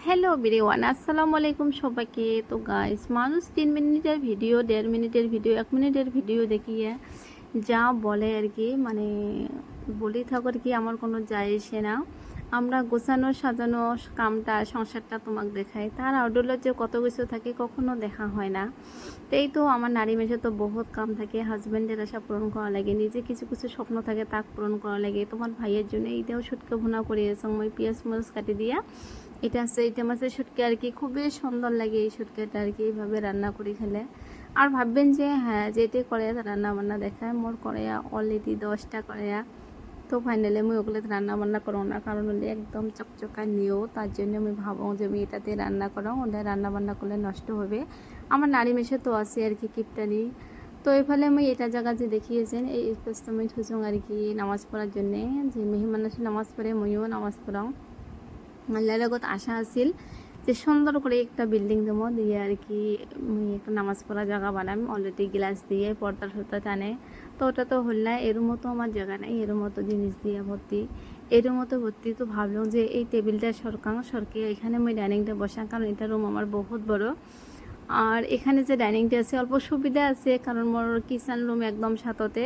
Hello everyone, আসসালামু আলাইকুম সবাইকে। তো গাইস, মানুষ 3 মিনিটের ভিডিও, 1.5 মিনিটের ভিডিও, 1 মিনিটের ভিডিও দেখিয়ে যা বলে আর কি, মানে বলেই থাকো আর কি, আমার কোনো যায় আসে না। আমরা গোছানো সাজানো কামটা, সংসারটা তোমাকে দেখাই, তার আউটডোরের যে কত কিছু থাকে কখনো দেখা হয় না। তো এই তো আমার নারী মেশে তো বহুত কাম থাকে, হাজব্যান্ডের আশা পূরণ করা লাগে, নিজে কিছু কিছু স্বপ্ন থাকে তাক পূরণ করা লাগে। তোমার ভাইয়ের জন্য এইটাও সুটকে ভুনা করিয়েছে, মই পেঁয়াজ মরিচ কাটি দিয়া। এটা আছে, এটা মাছের শুটকি আর কি, খুবই সুন্দর লাগে এই শুটকিটা আর কি, এইভাবে রান্না করি খেলে। আর ভাববেন যে হ্যাঁ, যেতে করে রান্না বান্না দেখায়, মোর করে অলরেডি 10টা করে। তো ফাইনালি আমি ওগুলো রান্না বান্না করো না, কারণ হলে একদম চকচকা নিয়েও, তার জন্য আমি ভাবো যে আমি এটাতে রান্না করো, ওটা রান্না বান্না করলে নষ্ট হবে। আমার নারী মেশে তো আছে আর কি কিপটানি। তো এফালে আমি এটা জায়গা যে দেখিয়েছেন, এই আমি থুসুং আর কি নামাজ পড়ার জন্যে, যে মেহমান আসে নামাজ পড়ে, মইও নামাজ পড়াও। আল্লাহর লগত আশা আছিল যে সুন্দর করে একটা বিল্ডিং দেবো, দিয়ে আর কি একটা নামাজ পড়া জায়গা বানাম, অলরেডি গ্লাস দিয়ে পর্দা টর্দা টানে। তো ওটা তো হল না, এর মতো আমার জায়গা নেই, এর মতো জিনিস দিয়ে ভর্তি, এর মতো ভর্তি। তো ভাবলাম যে এই টেবিলটা সরকে এখানে আমি ডাইনিংটা বসাম, কারণ এটা রুম আমার বহুত বড়। আর এখানে যে ডাইনিংটা আছে অল্প সুবিধা আছে, কারণ মোর কিচেন রুম একদম সাথতে।